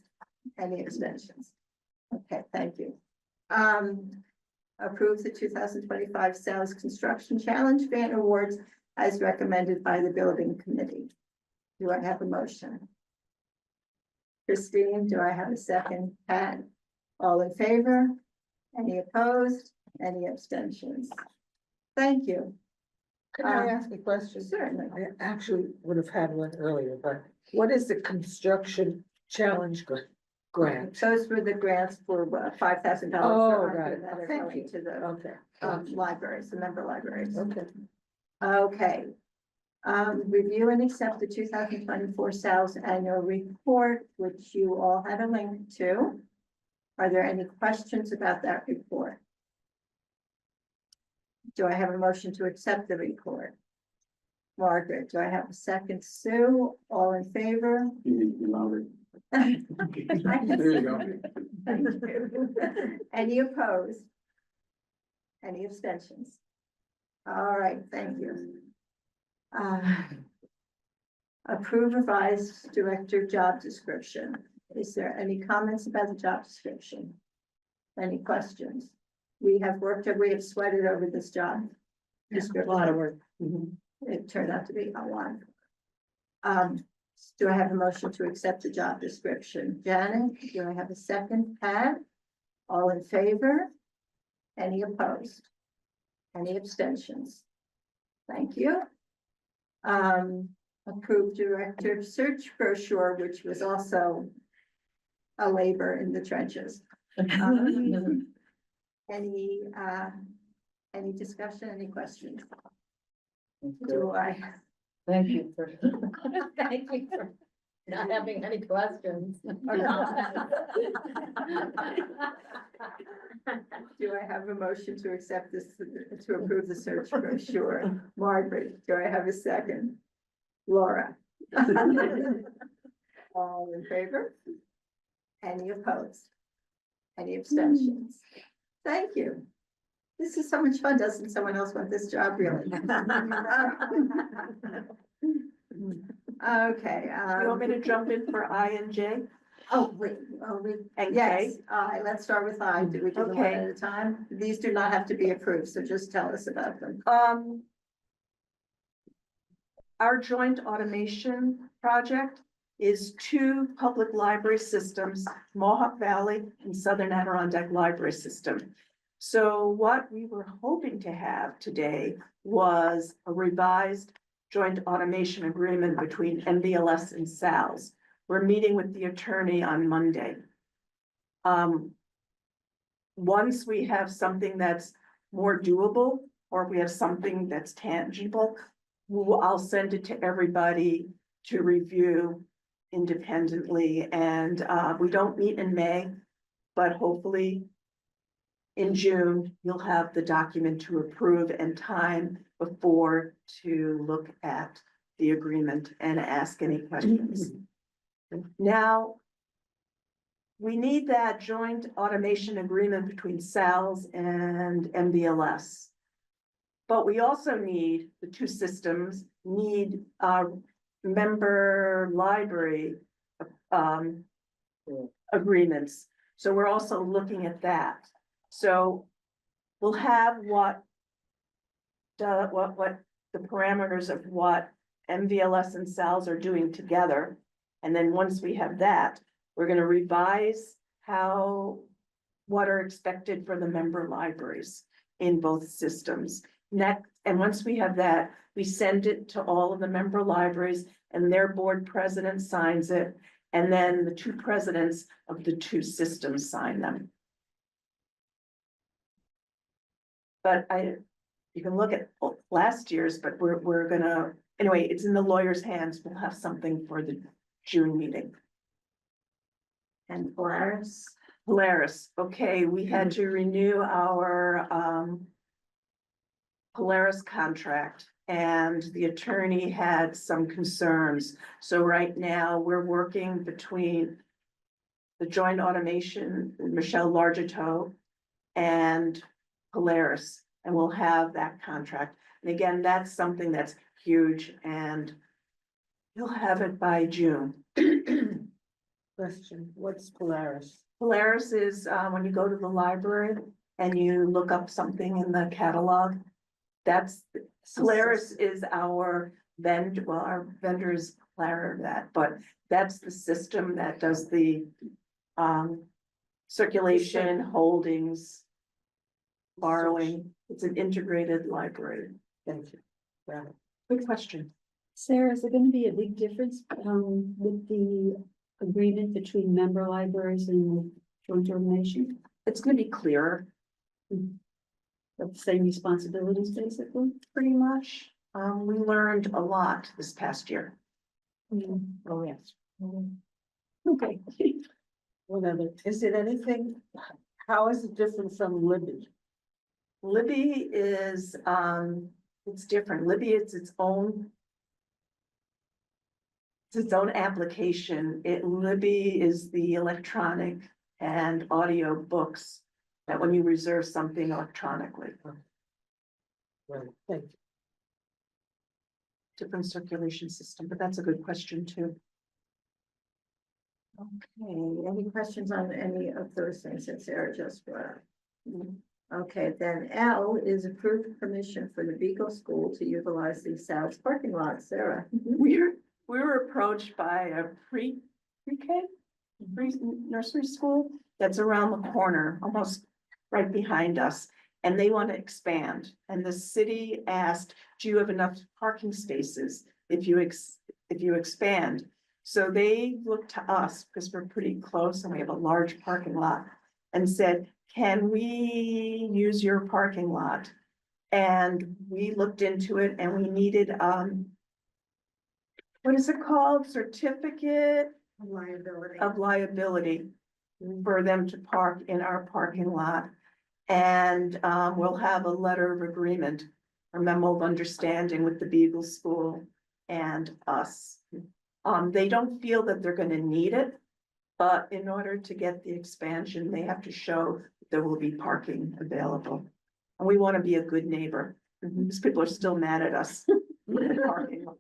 Speaker 3: Any abstentions? Okay, thank you. Approve the 2025 SALS Construction Challenge Grant Awards as recommended by the Building Committee. Do I have a motion? Christine, do I have a second? Pat, all in favor? Any opposed? Any abstentions? Thank you.
Speaker 9: Can I ask a question?
Speaker 3: Certainly.
Speaker 9: I actually would have had one earlier, but what is the construction challenge grant?
Speaker 3: Those were the grants for $5,000.
Speaker 9: Oh, right.
Speaker 3: That are
Speaker 9: Thank
Speaker 3: going
Speaker 9: you.
Speaker 3: to the
Speaker 9: Okay.
Speaker 3: libraries, the member libraries.
Speaker 9: Okay.
Speaker 3: Okay. Review and accept the 2024 SALS annual report, which you all had a link to. Are there any questions about that report? Do I have a motion to accept the report? Margaret, do I have a second? Sue, all in favor?
Speaker 11: You need to be louder.
Speaker 3: There
Speaker 11: you go.
Speaker 3: Any opposed? Any abstentions? All right, thank you. Approve revised director job description. Is there any comments about the job description? Any questions? We have sweated over this job. description.
Speaker 9: A lot of work.
Speaker 3: It turned out to be a lot. Do I have a motion to accept the job description? Janet, do I have a second? Pat? All in favor? Any opposed? Any abstentions? Thank you. Approved director search brochure, which was also a labor in the trenches. Any discussion, any questions? Do I?
Speaker 5: Thank you for, thank you for not having any questions.
Speaker 3: Do I have a motion to accept this, to approve the search brochure? Margaret, do I have a second? Laura? All in favor? Any opposed? Any abstentions? Thank you. This is so much fun. Doesn't someone else want this job, really? Okay.
Speaker 1: You want me to jump in for I and J?
Speaker 3: wait,
Speaker 1: And
Speaker 3: yes,
Speaker 1: K?
Speaker 3: let's start with I. Do we do them one
Speaker 1: Okay.
Speaker 3: at a time? These do not have to be approved, so just tell us about them.
Speaker 1: Our joint automation project is 2 public library systems, Mohawk Valley and Southern Adirondack Library System. So what we were hoping to have today was a revised joint automation agreement between NVLS and SALS, we're meeting with the attorney on Monday. Once we have something that's more doable, or we have something that's tangible, I'll send it to everybody to review independently, and, we don't meet in May, but hopefully in June, you'll have the document to approve and time before to look at the agreement and ask any questions. Now, we need that joint automation agreement between SALS and MBLS. But we also need, the two systems need member library agreements. So we're also looking at that. So we'll have what the parameters of what MVLS and SALS are doing together. And then once we have that, we're gonna revise what are expected for the member libraries in both systems. Next, and once we have that, we send it to all of the member libraries and their board president signs it. And then the two presidents of the two systems sign them. But you can look at last year's, but we're gonna, anyway, it's in the lawyer's hands. We'll have something for the June meeting.
Speaker 3: And Polaris,
Speaker 1: Okay, we had to renew our Polaris contract, and the attorney had some concerns. So right now, we're working between the joint automation, Michelle Largetoe, and Polaris, and we'll have that contract. And again, that's something that's huge, and you'll have it by June.
Speaker 9: Question, what's Polaris?
Speaker 1: Polaris is when you go to the library and you look up something in the catalog. That's, Polaris is our vendor, well, our vendor is that, but that's the system that does the circulation, holdings, borrowing. It's an integrated library.
Speaker 9: Thank you. Got it.
Speaker 1: Good question.
Speaker 2: Sarah, is there gonna be a big difference, with the agreement between member libraries and joint automation?
Speaker 1: It's gonna be clearer,
Speaker 2: The same responsibilities, basically?
Speaker 1: pretty much. We learned a lot this past year.
Speaker 2: Oh, yes.
Speaker 1: Okay.
Speaker 9: Whatever, is it anything, how is it different from Libby?
Speaker 1: Libby is, it's different. Libby is its own application. Libby is the electronic and audio books that when you reserve something electronically,
Speaker 9: Right, thank you.
Speaker 1: different circulation system, but that's a good question too.
Speaker 3: okay, any questions on any of those things that Sarah just brought up? Okay, then L is approved permission for the Beagle School to utilize the SALS parking lot. Sarah?
Speaker 1: We were approached by a pre-K, nursery school that's around the corner, almost right behind us. And they want to expand. And the city asked, do you have enough parking spaces if you expand? So they looked to us, because we're pretty close and we have a large parking lot, and said, can we use your parking lot? And we looked into it and we needed, what is it called? Certificate
Speaker 3: Liability.
Speaker 1: of liability for them to park in our parking lot. And we'll have a letter of agreement, a memo of understanding with the Beagle School and us. They don't feel that they're gonna need it, but in order to get the expansion, they have to show there will be parking available. And we wanna be a good neighbor, because people are still mad at us. in the parking lot.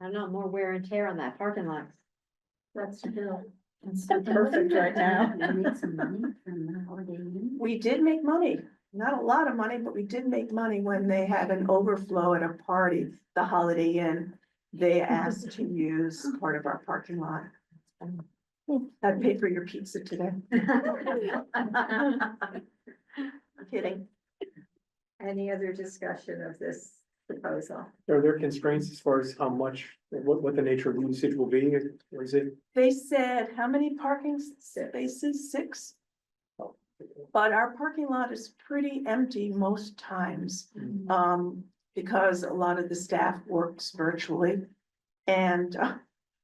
Speaker 10: I know, more wear and tear on that parking lot.
Speaker 3: That's true.
Speaker 10: It's so perfect right now.
Speaker 2: We made some money from the holiday inn.
Speaker 1: We did make money, not a lot of money, but we did make money when they had an overflow at a party, the Holiday Inn. They asked to use part of our parking lot. I paid for your pizza today. Kidding.
Speaker 3: Any other discussion of this proposal?
Speaker 4: Are there constraints as far as how much, what the nature of the usage will be, or is it?
Speaker 1: They said, how many parking spaces? 6? But our parking lot is pretty empty most times, because a lot of the staff works virtually. And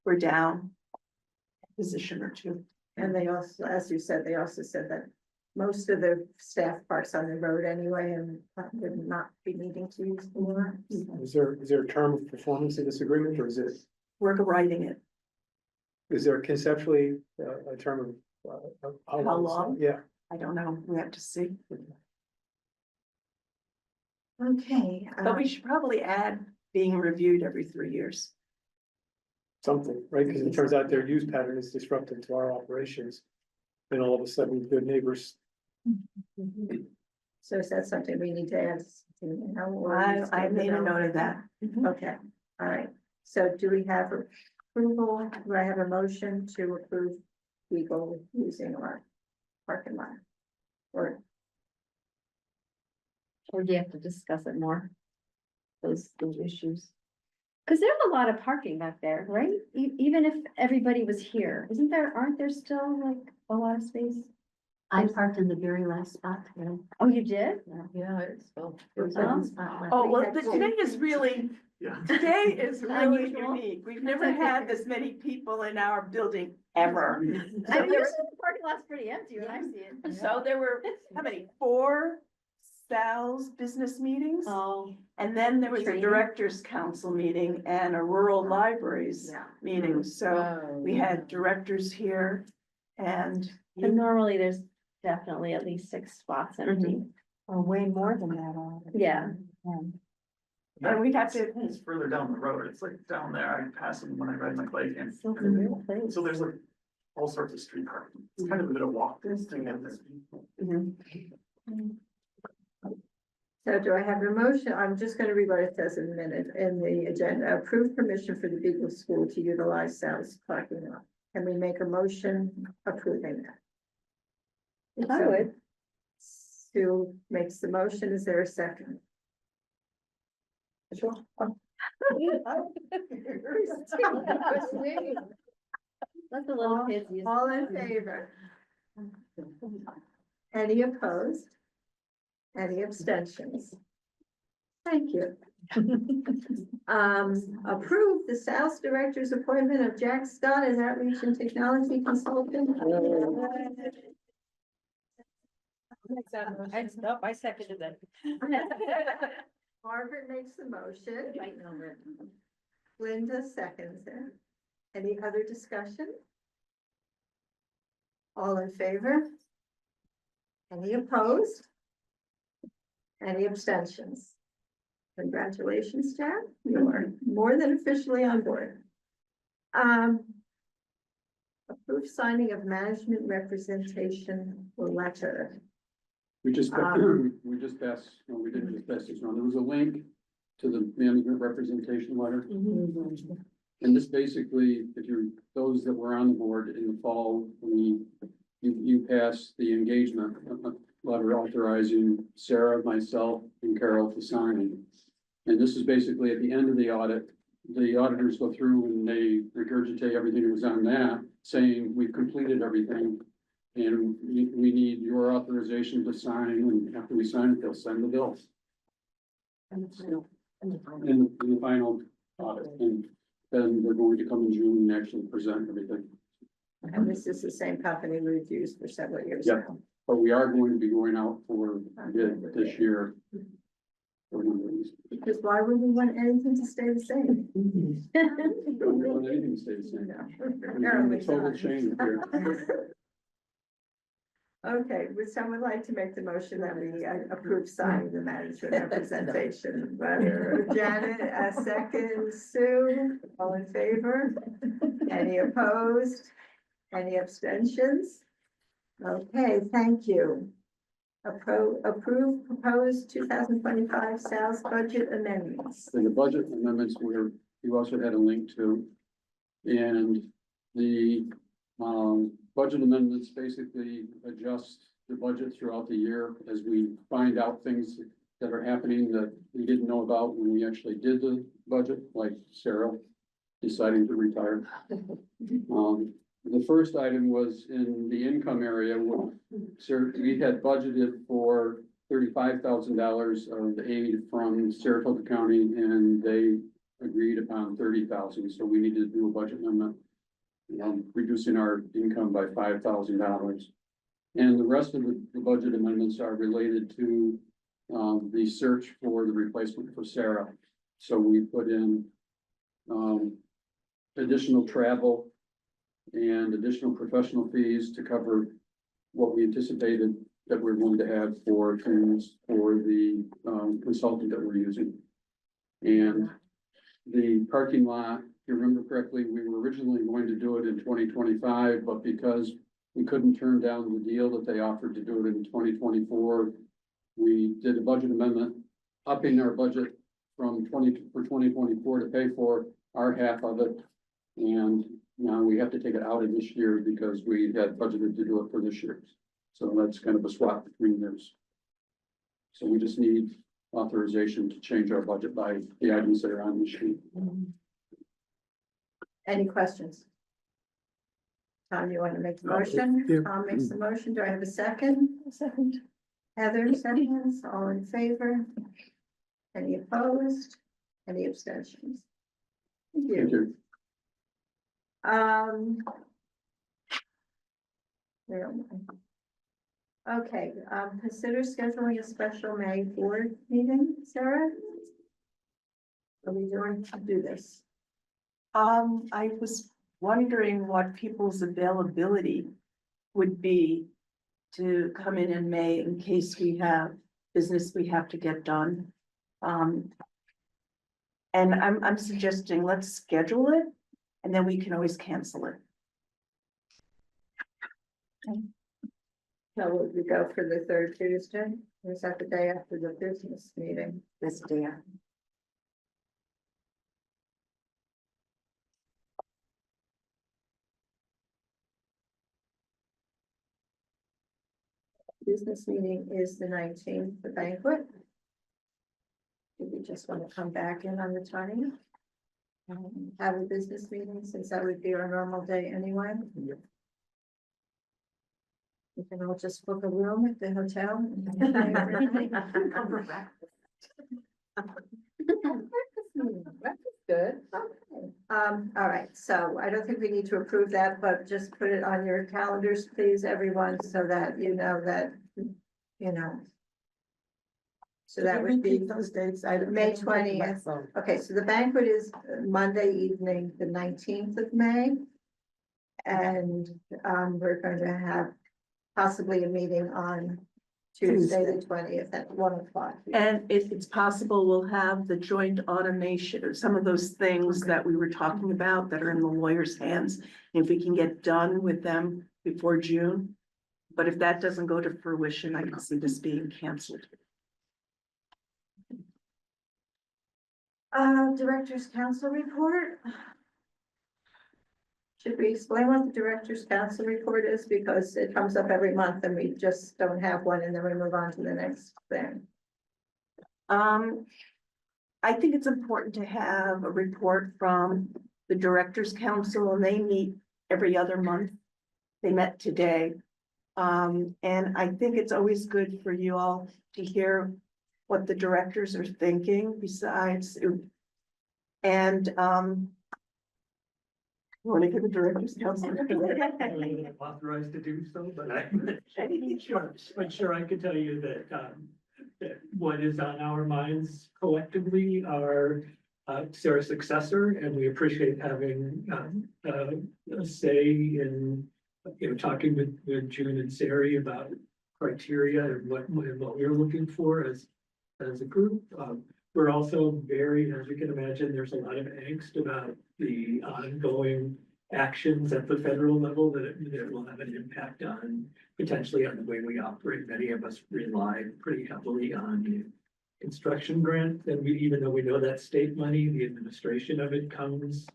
Speaker 1: we're down a position or 2.
Speaker 3: And they also, as you said, they also said that most of the staff parks on the road anyway and would not be needing to use the lot.
Speaker 4: Is there a term of performance in this agreement, or is it,
Speaker 1: We're writing it.
Speaker 4: is there conceptually a term of?
Speaker 1: How long?
Speaker 4: Yeah.
Speaker 1: I don't know. We have to see.
Speaker 3: Okay.
Speaker 1: But we should probably add being reviewed every 3 years.
Speaker 4: Something, right? Because it turns out their use pattern is disruptive to our operations. And all of a sudden, good neighbors.
Speaker 3: So is that something we need to add?
Speaker 1: I made a note of that.
Speaker 3: Okay, all right. So do we have approval? Do I have a motion to approve legal using our parking lot? Or,
Speaker 7: Or do you have to discuss it more? Those issues. Cause there's a lot of parking back there, right? Even if everybody was here, aren't there still like a lot of space?
Speaker 2: I parked in the very last spot today.
Speaker 7: Oh, you did?
Speaker 5: Yeah, it's, well.
Speaker 1: Oh, well, today is really,
Speaker 13: Yeah.
Speaker 1: today is really
Speaker 7: Unusual.
Speaker 1: unique. We've never had this many people in our building ever.
Speaker 7: I mean, usually the parking lot's pretty empty when I see it.
Speaker 1: So there were, how many, 4 SALS business meetings?
Speaker 7: Oh,
Speaker 1: And then there was a
Speaker 7: Training.
Speaker 1: directors council meeting and a rural libraries
Speaker 3: yeah.
Speaker 1: meeting. So we had directors here and
Speaker 7: and normally there's definitely at least 6 spots empty.
Speaker 10: Or way more than that on.
Speaker 7: Yeah.
Speaker 1: And we'd have to-
Speaker 13: It's further down the road. It's like down there. I pass them when I ride my bike and
Speaker 7: So familiar place.
Speaker 13: so there's like all sorts of street parking. It's kind of a bit of walk this to get this.
Speaker 3: So do I have a motion? I'm just gonna read what it says in a minute in the agenda. Approve permission for the Beagle School to utilize Sal's parking lot. Can we make a motion approving that?
Speaker 7: I would.
Speaker 3: Sue makes the motion. Is there a second?
Speaker 1: Sure.
Speaker 7: Let the little kids use.
Speaker 3: All in favor? Any opposed? Any abstentions? Thank you. Approve the Sal's Director's appointment of Jack Scott as Outreach and Technology Consultant.
Speaker 7: I seconded that.
Speaker 3: Margaret makes the motion. Linda seconds it. Any other discussion? All in favor? Any opposed? Any abstentions? Congratulations, Jack. You are more than officially on board. Approved signing of management representation letter.
Speaker 11: We just, we just passed, no, we didn't just pass this one. There was a link to the management representation letter. And this basically, if you're, those that were on the board in the fall, you passed the engagement letter authorizing Sarah, myself, and Carol to sign. And this is basically at the end of the audit, the auditors go through and they regurgitate everything that was on that, saying we've completed everything. And we need your authorization to sign, and after we sign it, they'll send the bills. In the final audit, and then they're going to come in June and actually present everything.
Speaker 3: And this is the same company we've used for several years
Speaker 11: Yeah.
Speaker 3: now.
Speaker 11: But we are going to be going out for bid this year. For a number of these.
Speaker 3: Because why would we want anything to stay the same?
Speaker 11: Don't want anything to stay the same. We're doing a total change here.
Speaker 3: Okay, would someone like to make the motion that we approve signing the management representation letter? Janet, a second, Sue, all in favor? Any opposed? Any abstentions? Okay, thank you. Approve proposed 2025 sales budget amendments.
Speaker 11: And the budget amendments were, you also had a link to. And the, budget amendments basically adjust the budget throughout the year as we find out things that are happening that we didn't know about when we actually did the budget, like Sarah deciding to retire. The first item was in the income area. We had budgeted for $35,000 of aid from Saratoga County, and they agreed upon 30,000, so we needed to do a budget amendment, reducing our income by $5,000. And the rest of the budget amendments are related to the search for the replacement for Sarah. So we put in additional travel and additional professional fees to cover what we anticipated that we're going to have for things for the consultant that we're using. And the parking lot, if you remember correctly, we were originally going to do it in 2025, but because we couldn't turn down the deal that they offered to do it in 2024, we did a budget amendment, upping our budget from 2024 to pay for our half of it. And now we have to take it out of this year because we had budgeted to do it for this year. So that's kind of a swap between years. So we just need authorization to change our budget by the items that are on the sheet.
Speaker 3: Any questions? Tom, you want to make the motion?
Speaker 4: Yeah.
Speaker 3: Tom makes the motion. Do I have a second?
Speaker 1: A second.
Speaker 3: Heather seconds, all in favor? Any opposed? Any abstentions? Thank you.
Speaker 11: Thank you.
Speaker 3: Where am I? Okay, consider scheduling a special May board meeting, Sarah? Are we going to do this?
Speaker 1: I was wondering what people's availability would be to come in May in case we have business we have to get done. And I'm suggesting let's schedule it and then we can always cancel it.
Speaker 3: So would we go for the third Tuesday? Or is that the day after the business meeting?
Speaker 2: This day.
Speaker 3: Business meeting is the 19th, the banquet. Do we just want to come back in on the 20th? Have a business meeting, since that would be our normal day anyway.
Speaker 4: Yep.
Speaker 3: We can all just book a room at the hotel.
Speaker 5: Good.
Speaker 3: All right, so I don't think we need to approve that, but just put it on your calendars, please, everyone, so that you know that, you know. So that would be
Speaker 9: those dates.
Speaker 3: May 20th. Okay, so the banquet is Monday evening, the 19th of May. And we're going to have possibly a meeting on Tuesday, the 20th at 1 o'clock.
Speaker 1: And if it's possible, we'll have the joint automation, or some of those things that we were talking about that are in the lawyer's hands. If we can get done with them before June. But if that doesn't go to fruition, I can see this being canceled.
Speaker 3: Director's Council report. Should we explain what the Director's Council report is? Because it comes up every month and we just don't have one, and then we move on to the next thing.
Speaker 1: I think it's important to have a report from the Directors' Council, and they meet every other month. They met today. And I think it's always good for you all to hear what the directors are thinking besides. And, you want to give the Directors' Council?
Speaker 14: I'm authorized to do so, but I'm sure I can tell you that, that what is on our minds collectively are Sarah's successor, and we appreciate having a say in, talking with June and Sari about criteria and what we're looking for as a group. We're also very, as you can imagine, there's a lot of angst about the ongoing actions at the federal level that will have an impact on, potentially on the way we operate. Many of us rely pretty heavily on the construction grant, and even though we know that state money, the administration of it comes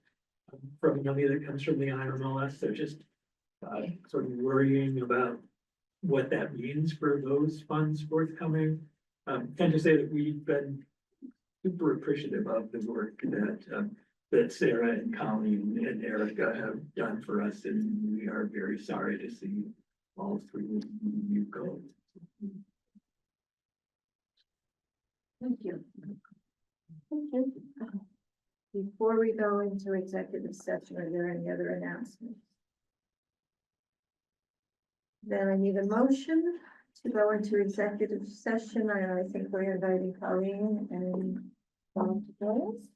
Speaker 14: from money that comes from the IMLS. They're just sort of worrying about what that means for those funds forthcoming. And to say that we've been super appreciative of the work that Sarah and Colleen and Erica have done for us, and we are very sorry to see all three of you go.
Speaker 1: Thank you. Thank you. Before we go into executive session, are there any other announcements? Then I need a motion to go into executive session, and I think we're inviting Colleen and Tom to join us.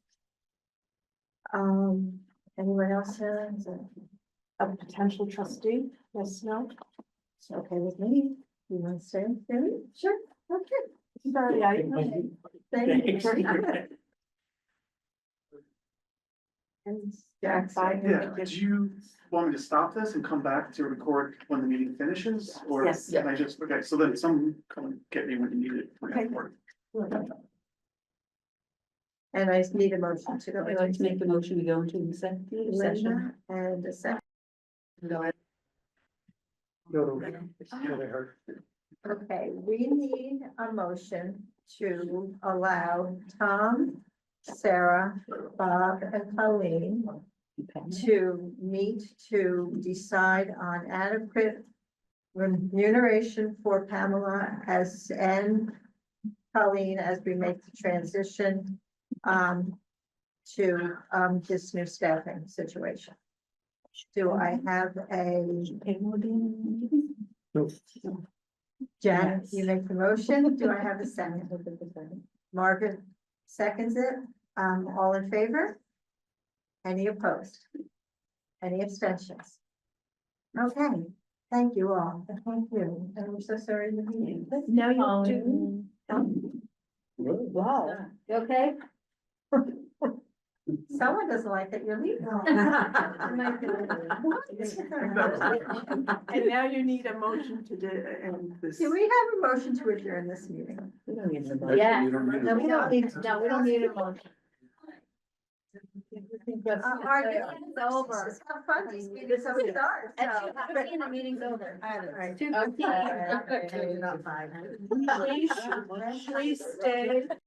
Speaker 1: Anyone else has a potential trustee? Yes, no? It's okay with me. You want to say anything? Sure, okay. Sorry, I. Thank you. And Jack,
Speaker 13: Yeah, did you want me to stop this and come back to record when the meeting finishes? Or
Speaker 1: Yes.
Speaker 13: can I just, okay, so then someone come and get me when you need it.
Speaker 1: Okay. And I need a motion to go.
Speaker 2: I'd like to make the motion to go into executive session.
Speaker 1: Linda and a second. Okay, we need a motion to allow Tom, Sarah, Bob, and Colleen to meet to decide on adequate remuneration for Pamela as and Colleen as we make the transition to this new staffing situation. Do I have a? Janet, you make the motion. Do I have a second? Margaret seconds it. All in favor? Any opposed? Any abstentions? Okay, thank you all. Thank you. And I'm so sorry to be.
Speaker 7: No, you do.
Speaker 2: Wow.
Speaker 7: You okay?
Speaker 1: Someone doesn't like that you're leaving. And now you need a motion to end this. Do we have a motion to adjourn this meeting?
Speaker 2: We don't need the
Speaker 11: Actually,
Speaker 7: Yeah.
Speaker 11: you don't need
Speaker 7: No,
Speaker 11: it.
Speaker 7: we don't need, no, we don't need a motion.
Speaker 1: It's over. How fun these meetings so start.
Speaker 7: At 2:15, the meeting's over.
Speaker 1: All right.
Speaker 7: 2:15.
Speaker 1: Please stay.